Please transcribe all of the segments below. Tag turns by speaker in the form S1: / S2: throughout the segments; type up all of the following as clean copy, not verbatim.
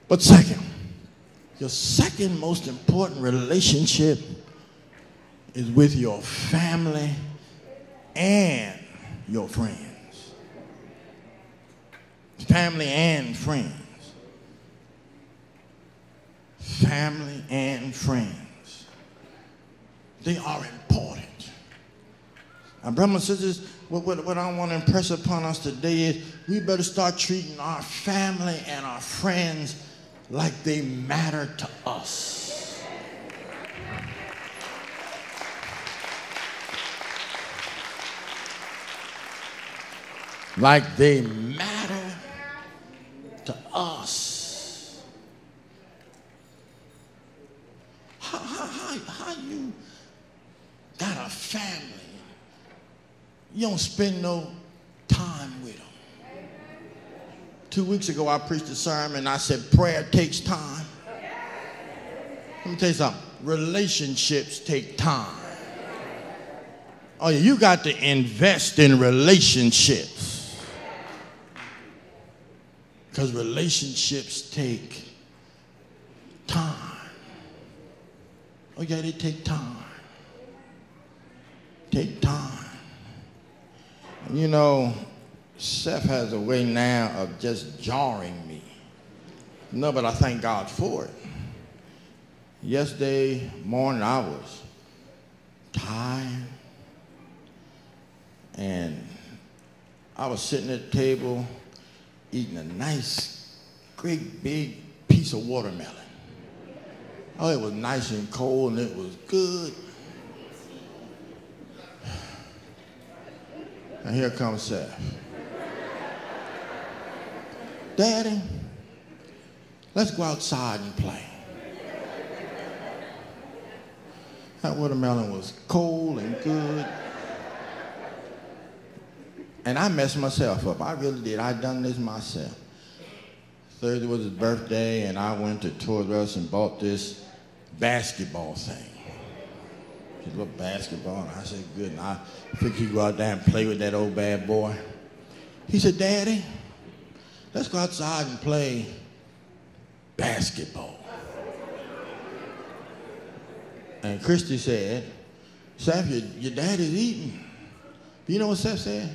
S1: But second, your second most important relationship is with your family and your friends. Family and friends. Family and friends. They are important. Now, brothers and sisters, what I want to impress upon us today is we better start treating our family and our friends like they matter to us. Like they matter to us. How you got a family? You don't spend no time with them. 2 weeks ago, I preached a sermon and I said, prayer takes time. Let me tell you something. Relationships take time. Oh, yeah, you got to invest in relationships. Because relationships take time. Oh, yeah, they take time. Take time. And you know, Seth has a way now of just jarring me. No, but I thank God for it. Yesterday morning, I was tired. And I was sitting at the table eating a nice, great big piece of watermelon. Oh, it was nice and cold and it was good. And here comes Seth. Daddy, let's go outside and play. That watermelon was cold and good. And I messed myself up. I really did. I done this myself. Thursday was his birthday, and I went to Toys R Us and bought this basketball thing. His little basketball, and I said, good. And I figured he'd go out there and play with that old bad boy. He said, Daddy, let's go outside and play basketball. And Christy said, Seth, your daddy's eating. You know what Seth said?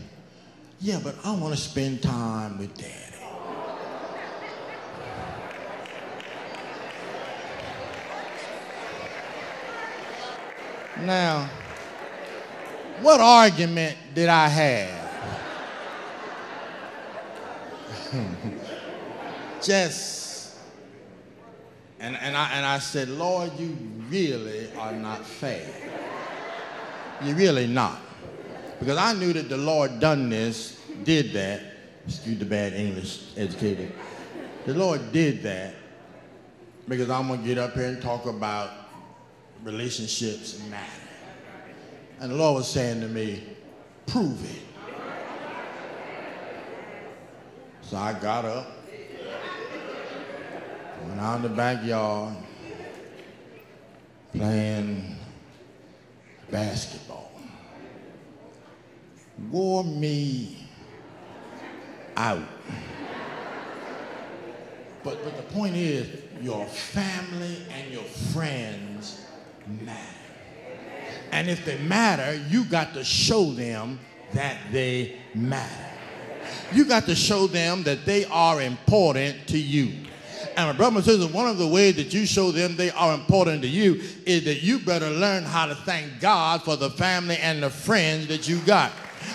S1: Yeah, but I want to spend time with Daddy. Now, what argument did I have? And I said, Lord, you really are not fair. You're really not. Because I knew that the Lord did that. Excuse the bad English educated. The Lord did that because I'm going to get up here and talk about relationships matter. And the Lord was saying to me, prove it. So I got up, went out in the backyard, playing basketball. Wore me out. But the point is, your family and your friends matter. And if they matter, you got to show them that they matter. You got to show them that they are important to you. And my brother and sister, one of the ways that you show them they are important to you is that you better learn how to thank God for the family and the friends that you got.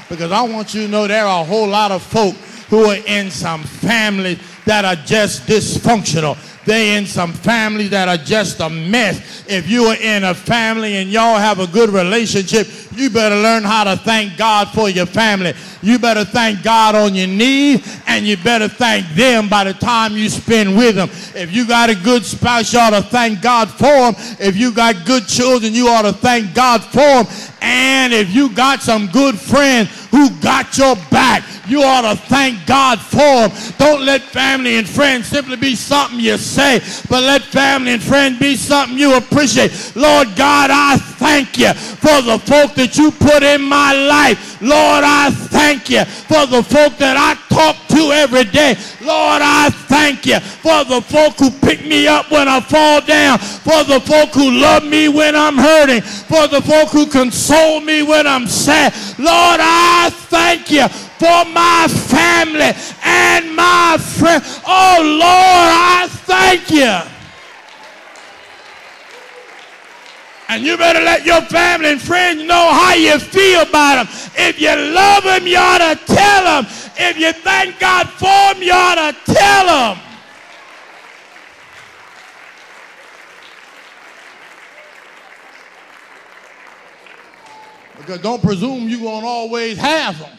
S1: Because I want you to know there are a whole lot of folk who are in some families that are just dysfunctional. They in some families that are just a mess. If you are in a family and y'all have a good relationship, you better learn how to thank God for your family. You better thank God on your knees, and you better thank them by the time you spend with them. If you got a good spouse, you ought to thank God for them. If you got good children, you ought to thank God for them. And if you got some good friends who got your back, you ought to thank God for them. Don't let family and friends simply be something you say, but let family and friends be something you appreciate. Lord God, I thank you for the folk that you put in my life. Lord, I thank you for the folk that I talk to every day. Lord, I thank you for the folk who pick me up when I fall down, for the folk who love me when I'm hurting, for the folk who console me when I'm sad. Lord, I thank you for my family and my friends. Oh, Lord, I thank you. And you better let your family and friends know how you feel about them. If you love them, you ought to tell them. If you thank God for them, you ought to tell them. Because don't presume you're going to always have them.